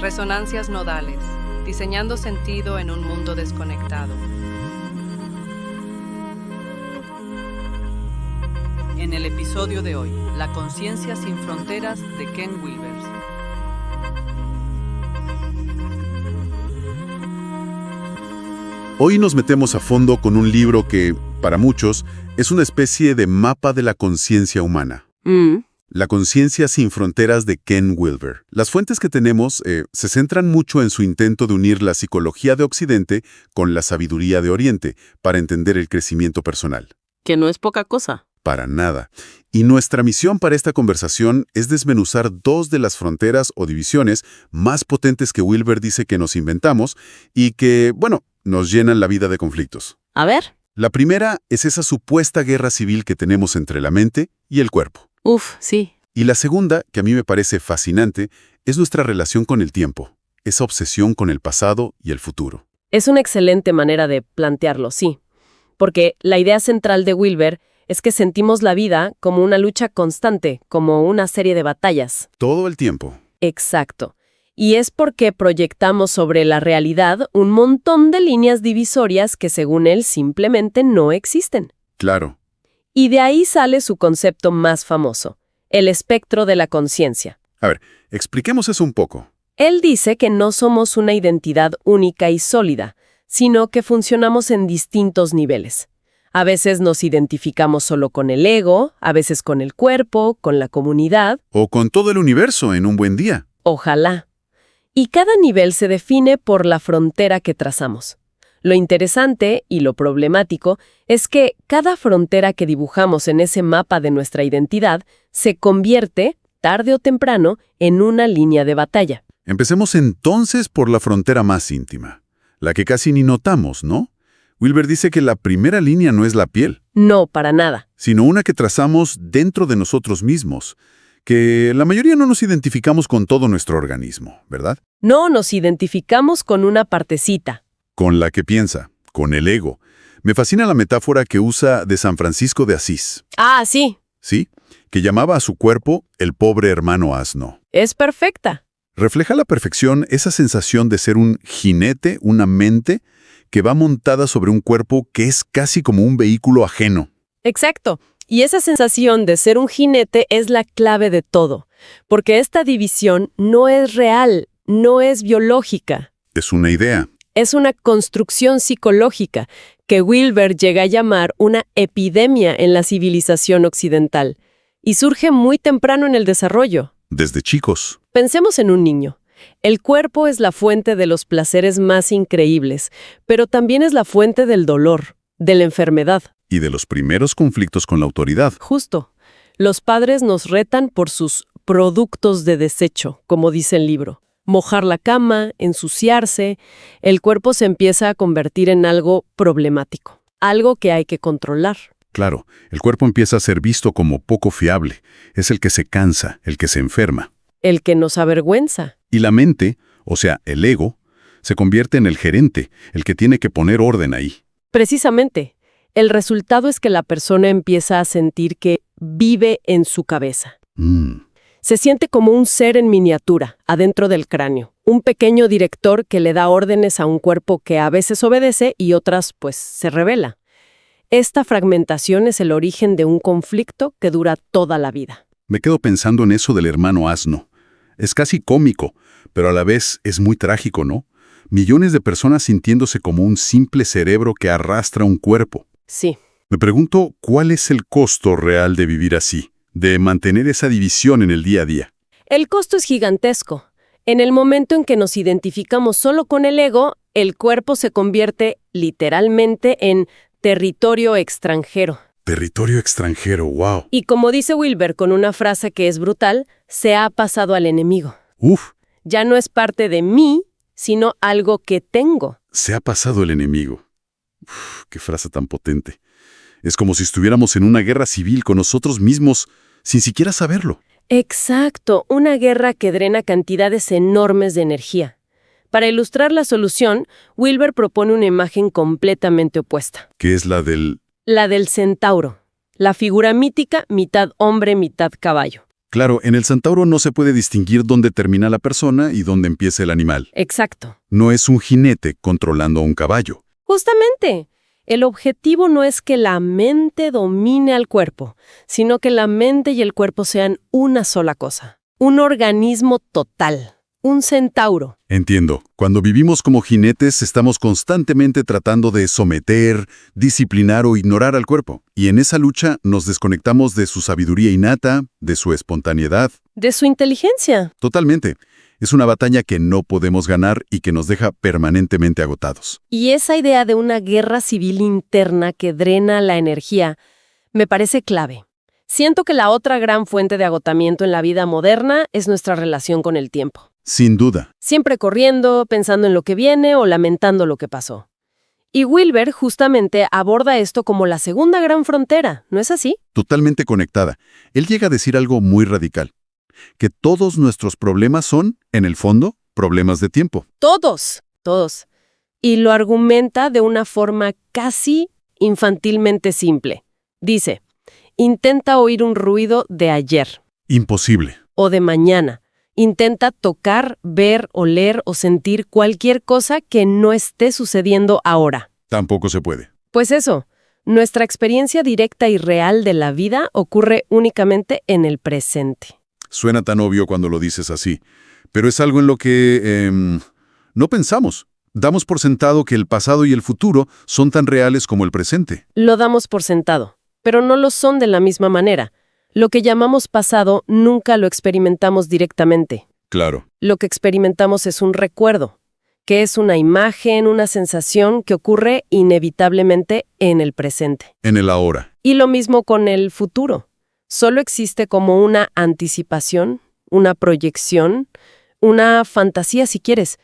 Resonancias nodales, diseñando sentido en un mundo desconectado. En el episodio de hoy, la conciencia sin fronteras de Ken Wilber. Hoy nos metemos a fondo con un libro que, para muchos, es una especie de mapa de la conciencia humana. La conciencia sin fronteras de Ken Wilber. Las fuentes que tenemos se centran mucho en su intento de unir la psicología de Occidente con la sabiduría de Oriente para entender el crecimiento personal. Que no es poca cosa. Para nada. Y nuestra misión para esta conversación es desmenuzar dos de las fronteras o divisiones más potentes que Wilber dice que nos inventamos y que, nos llenan la vida de conflictos. A ver. La primera es esa supuesta guerra civil que tenemos entre la mente y el cuerpo. Sí. Y la segunda, que a mí me parece fascinante, es nuestra relación con el tiempo, esa obsesión con el pasado y el futuro. Es una excelente manera de plantearlo, sí. Porque la idea central de Wilber es que sentimos la vida como una lucha constante, como una serie de batallas. Todo el tiempo. Exacto. Y es porque proyectamos sobre la realidad un montón de líneas divisorias que según él simplemente no existen. Claro. Y de ahí sale su concepto más famoso, el espectro de la conciencia. A ver, expliquemos eso un poco. Él dice que no somos una identidad única y sólida, sino que funcionamos en distintos niveles. A veces nos identificamos solo con el ego, a veces con el cuerpo, con la comunidad. O con todo el universo en un buen día. Ojalá. Y cada nivel se define por la frontera que trazamos. Lo interesante y lo problemático es que cada frontera que dibujamos en ese mapa de nuestra identidad se convierte, tarde o temprano, en una línea de batalla. Empecemos entonces por la frontera más íntima, la que casi ni notamos, ¿no? Wilber dice que la primera línea no es la piel. No, para nada. Sino una que trazamos dentro de nosotros mismos, que la mayoría no nos identificamos con todo nuestro organismo, ¿verdad? No, nos identificamos con una partecita. Con la que piensa, con el ego. Me fascina la metáfora que usa de San Francisco de Asís. Ah, sí. ¿Sí? Que llamaba a su cuerpo el pobre hermano asno. Es perfecta. Refleja a la perfección esa sensación de ser un jinete, una mente, que va montada sobre un cuerpo que es casi como un vehículo ajeno. Exacto. Y esa sensación de ser un jinete es la clave de todo, porque esta división no es real, no es biológica. Es una idea. Es una construcción psicológica que Wilber llega a llamar una epidemia en la civilización occidental, y surge muy temprano en el desarrollo. Desde chicos. Pensemos en un niño. El cuerpo es la fuente de los placeres más increíbles, pero también es la fuente del dolor, de la enfermedad. Y de los primeros conflictos con la autoridad. Justo. Los padres nos retan por sus productos de desecho, como dice el libro. Mojar la cama, ensuciarse, el cuerpo se empieza a convertir en algo problemático, algo que hay que controlar. Claro, el cuerpo empieza a ser visto como poco fiable. Es el que se cansa, el que se enferma. El que nos avergüenza. Y la mente, o sea, el ego, se convierte en el gerente, el que tiene que poner orden ahí. Precisamente. El resultado es que la persona empieza a sentir que vive en su cabeza. Se siente como un ser en miniatura, adentro del cráneo. Un pequeño director que le da órdenes a un cuerpo que a veces obedece y otras, se revela. Esta fragmentación es el origen de un conflicto que dura toda la vida. Me quedo pensando en eso del hermano asno. Es casi cómico, pero a la vez es muy trágico, ¿no? Millones de personas sintiéndose como un simple cerebro que arrastra un cuerpo. Sí. Me pregunto, ¿cuál es el costo real de vivir así? De mantener esa división en el día a día. El costo es gigantesco. En el momento en que nos identificamos solo con el ego, el cuerpo se convierte literalmente en territorio extranjero. Territorio extranjero, wow. Y como dice Wilber con una frase que es brutal, se ha pasado al enemigo. Ya no es parte de mí, sino algo que tengo. Se ha pasado el enemigo. Qué frase tan potente. Es como si estuviéramos en una guerra civil con nosotros mismos, sin siquiera saberlo. Exacto, una guerra que drena cantidades enormes de energía. Para ilustrar la solución, Wilber propone una imagen completamente opuesta. ¿Qué es la del...? La del centauro, la figura mítica mitad hombre, mitad caballo. Claro, en el centauro no se puede distinguir dónde termina la persona y dónde empieza el animal. Exacto. No es un jinete controlando a un caballo. Justamente. El objetivo no es que la mente domine al cuerpo, sino que la mente y el cuerpo sean una sola cosa. Un organismo total. Un centauro. Entiendo. Cuando vivimos como jinetes, estamos constantemente tratando de someter, disciplinar o ignorar al cuerpo. Y en esa lucha nos desconectamos de su sabiduría innata, de su espontaneidad. De su inteligencia. Totalmente. Es una batalla que no podemos ganar y que nos deja permanentemente agotados. Y esa idea de una guerra civil interna que drena la energía me parece clave. Siento que la otra gran fuente de agotamiento en la vida moderna es nuestra relación con el tiempo. Sin duda. Siempre corriendo, pensando en lo que viene o lamentando lo que pasó. Y Wilber justamente aborda esto como la segunda gran frontera, ¿no es así? Totalmente conectada. Él llega a decir algo muy radical. Que todos nuestros problemas son, en el fondo, problemas de tiempo. Todos. Y lo argumenta de una forma casi infantilmente simple. Dice, intenta oír un ruido de ayer. Imposible. O de mañana. Intenta tocar, ver, oler o sentir cualquier cosa que no esté sucediendo ahora. Tampoco se puede. Pues eso, nuestra experiencia directa y real de la vida ocurre únicamente en el presente. Suena tan obvio cuando lo dices así, pero es algo en lo que no pensamos. Damos por sentado que el pasado y el futuro son tan reales como el presente. Lo damos por sentado, pero no lo son de la misma manera. Lo que llamamos pasado nunca lo experimentamos directamente. Claro. Lo que experimentamos es un recuerdo, que es una imagen, una sensación que ocurre inevitablemente en el presente. En el ahora. Y lo mismo con el futuro. Solo existe como una anticipación, una proyección, una fantasía si quieres,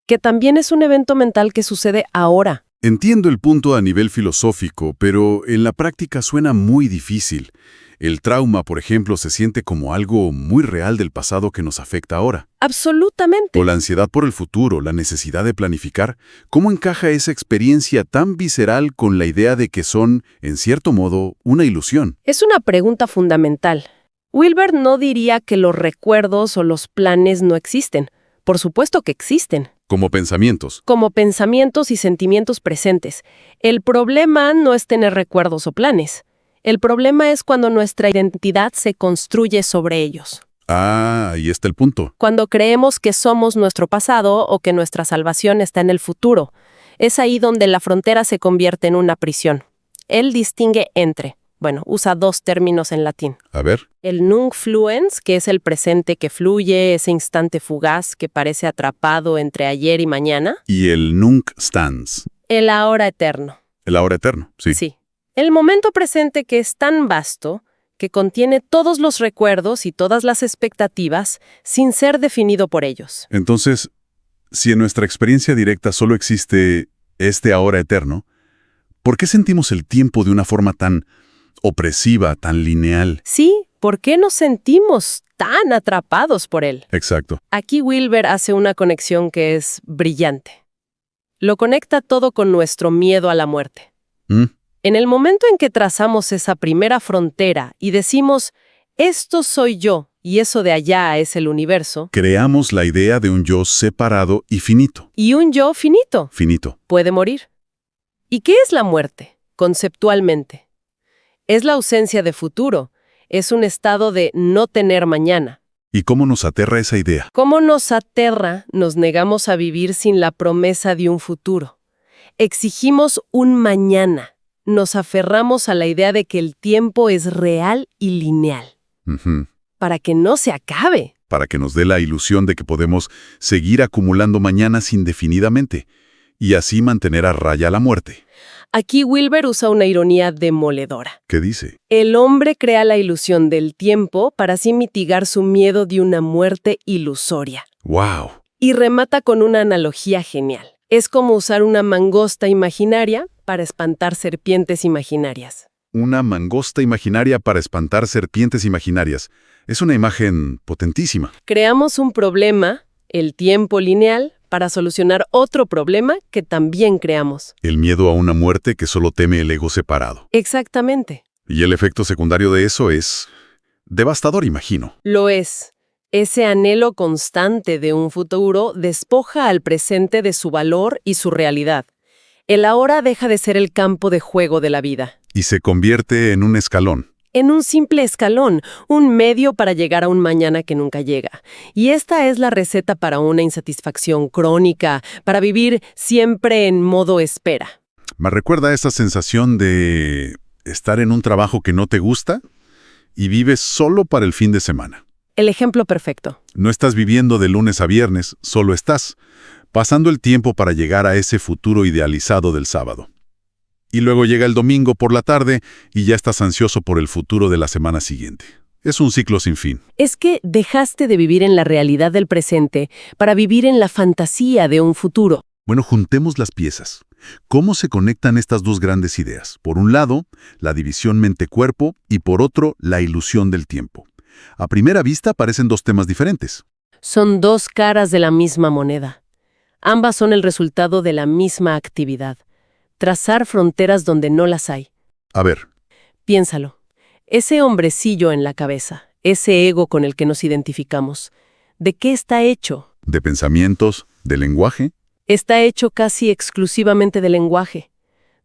que también es un evento mental que sucede ahora. Entiendo el punto a nivel filosófico, pero en la práctica suena muy difícil. El trauma, por ejemplo, se siente como algo muy real del pasado que nos afecta ahora. Absolutamente. O la ansiedad por el futuro, la necesidad de planificar. ¿Cómo encaja esa experiencia tan visceral con la idea de que son, en cierto modo, una ilusión? Es una pregunta fundamental. Wilber no diría que los recuerdos o los planes no existen. Por supuesto que existen. Como pensamientos. Como pensamientos y sentimientos presentes. El problema no es tener recuerdos o planes. El problema es cuando nuestra identidad se construye sobre ellos. Ah, ahí está el punto. Cuando creemos que somos nuestro pasado o que nuestra salvación está en el futuro. Es ahí donde la frontera se convierte en una prisión. Él distingue entre, usa dos términos en latín. A ver. El nunc fluens, que es el presente que fluye, ese instante fugaz que parece atrapado entre ayer y mañana. Y el nunc stans. El ahora eterno. El ahora eterno, sí. Sí. El momento presente que es tan vasto, que contiene todos los recuerdos y todas las expectativas, sin ser definido por ellos. Entonces, si en nuestra experiencia directa solo existe este ahora eterno, ¿por qué sentimos el tiempo de una forma tan opresiva, tan lineal? Sí, ¿por qué nos sentimos tan atrapados por él? Exacto. Aquí Wilber hace una conexión que es brillante. Lo conecta todo con nuestro miedo a la muerte. En el momento en que trazamos esa primera frontera y decimos, esto soy yo y eso de allá es el universo, creamos la idea de un yo separado y finito. Y un yo finito. Finito. Puede morir. ¿Y qué es la muerte, conceptualmente? Es la ausencia de futuro. Es un estado de no tener mañana. ¿Y cómo nos aterra esa idea? ¿Cómo nos aterra? Nos negamos a vivir sin la promesa de un futuro. Exigimos un mañana. Nos aferramos a la idea de que el tiempo es real y lineal. Para que no se acabe. Para que nos dé la ilusión de que podemos seguir acumulando mañanas indefinidamente y así mantener a raya la muerte. Aquí Wilber usa una ironía demoledora. ¿Qué dice? El hombre crea la ilusión del tiempo para así mitigar su miedo de una muerte ilusoria. ¡Wow! Y remata con una analogía genial. Es como usar una mangosta imaginaria para espantar serpientes imaginarias. Una mangosta imaginaria para espantar serpientes imaginarias. Es una imagen potentísima. Creamos un problema, el tiempo lineal, para solucionar otro problema que también creamos. El miedo a una muerte que solo teme el ego separado. Exactamente. Y el efecto secundario de eso es Devastador, imagino. Lo es. Ese anhelo constante de un futuro despoja al presente de su valor y su realidad. El ahora deja de ser el campo de juego de la vida. Y se convierte en un escalón. En un simple escalón, un medio para llegar a un mañana que nunca llega. Y esta es la receta para una insatisfacción crónica, para vivir siempre en modo espera. Me recuerda a esa sensación de estar en un trabajo que no te gusta y vives solo para el fin de semana. El ejemplo perfecto. No estás viviendo de lunes a viernes, solo estás pasando el tiempo para llegar a ese futuro idealizado del sábado. Y luego llega el domingo por la tarde y ya estás ansioso por el futuro de la semana siguiente. Es un ciclo sin fin. Es que dejaste de vivir en la realidad del presente para vivir en la fantasía de un futuro. Bueno, juntemos las piezas. ¿Cómo se conectan estas dos grandes ideas? Por un lado, la división mente-cuerpo y por otro, la ilusión del tiempo. A primera vista parecen dos temas diferentes. Son dos caras de la misma moneda. Ambas son el resultado de la misma actividad. Trazar fronteras donde no las hay. A ver. Piénsalo. Ese hombrecillo en la cabeza, ese ego con el que nos identificamos, ¿de qué está hecho? ¿De pensamientos? ¿De lenguaje? Está hecho casi exclusivamente de lenguaje,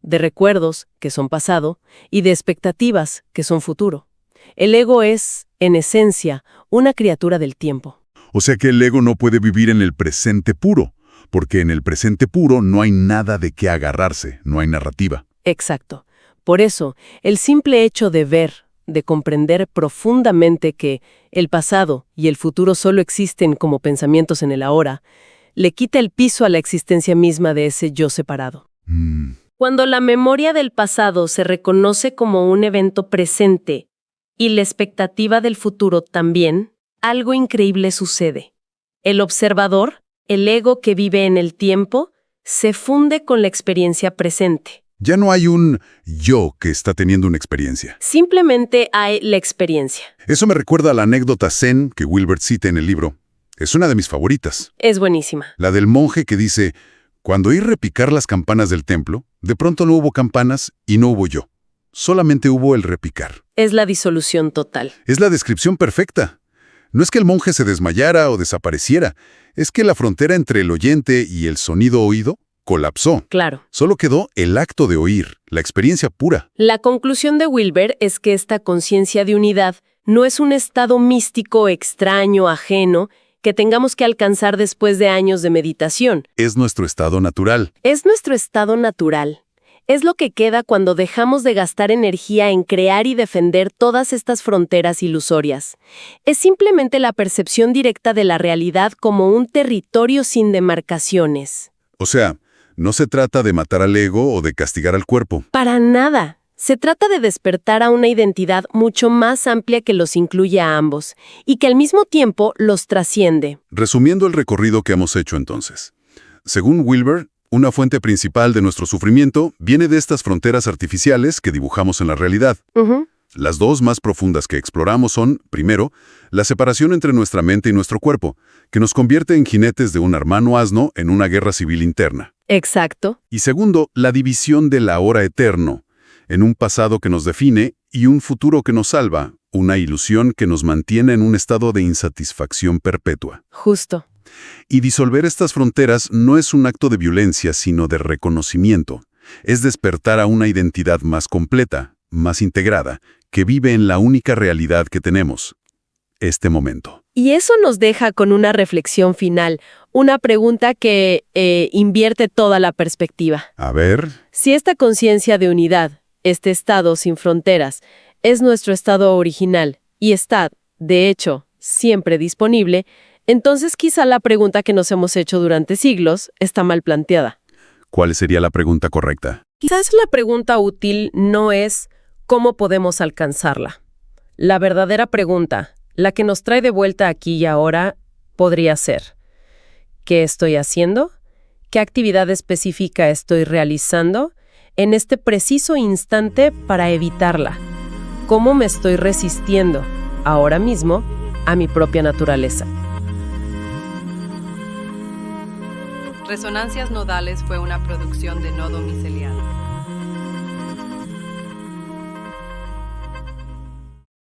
de recuerdos, que son pasado, y de expectativas, que son futuro. El ego es, en esencia, una criatura del tiempo. O sea que el ego no puede vivir en el presente puro, porque en el presente puro no hay nada de qué agarrarse, no hay narrativa. Exacto. Por eso, el simple hecho de ver, de comprender profundamente que el pasado y el futuro solo existen como pensamientos en el ahora, le quita el piso a la existencia misma de ese yo separado. Cuando la memoria del pasado se reconoce como un evento presente y la expectativa del futuro también, algo increíble sucede. El observador, el ego que vive en el tiempo, se funde con la experiencia presente. Ya no hay un yo que está teniendo una experiencia. Simplemente hay la experiencia. Eso me recuerda a la anécdota zen que Wilbert cita en el libro. Es una de mis favoritas. Es buenísima. La del monje que dice, cuando oí repicar las campanas del templo, de pronto no hubo campanas y no hubo yo. Solamente hubo el repicar. Es la disolución total. Es la descripción perfecta. No es que el monje se desmayara o desapareciera, es que la frontera entre el oyente y el sonido oído colapsó. Claro. Solo quedó el acto de oír, la experiencia pura. La conclusión de Wilber es que esta conciencia de unidad no es un estado místico, extraño, ajeno, que tengamos que alcanzar después de años de meditación. Es nuestro estado natural. Es nuestro estado natural. Es lo que queda cuando dejamos de gastar energía en crear y defender todas estas fronteras ilusorias. Es simplemente la percepción directa de la realidad como un territorio sin demarcaciones. O sea, no se trata de matar al ego o de castigar al cuerpo. Para nada. Se trata de despertar a una identidad mucho más amplia que los incluye a ambos y que al mismo tiempo los trasciende. Resumiendo el recorrido que hemos hecho entonces. Según Wilber, una fuente principal de nuestro sufrimiento viene de estas fronteras artificiales que dibujamos en la realidad. Las dos más profundas que exploramos son, primero, la separación entre nuestra mente y nuestro cuerpo, que nos convierte en jinetes de un hermano asno en una guerra civil interna. Exacto. Y segundo, la división del ahora eterno, en un pasado que nos define y un futuro que nos salva, una ilusión que nos mantiene en un estado de insatisfacción perpetua. Justo. Y disolver estas fronteras no es un acto de violencia, sino de reconocimiento. Es despertar a una identidad más completa, más integrada, que vive en la única realidad que tenemos, este momento. Y eso nos deja con una reflexión final, una pregunta que invierte toda la perspectiva. A ver. Si esta conciencia de unidad, este estado sin fronteras, es nuestro estado original y está, de hecho, siempre disponible, entonces quizá la pregunta que nos hemos hecho durante siglos está mal planteada. ¿Cuál sería la pregunta correcta? Quizás la pregunta útil no es ¿cómo podemos alcanzarla? La verdadera pregunta, la que nos trae de vuelta aquí y ahora, podría ser ¿qué estoy haciendo? ¿Qué actividad específica estoy realizando en este preciso instante para evitarla? ¿Cómo me estoy resistiendo, ahora mismo, a mi propia naturaleza? Resonancias Nodales fue una producción de Nodo Micelial.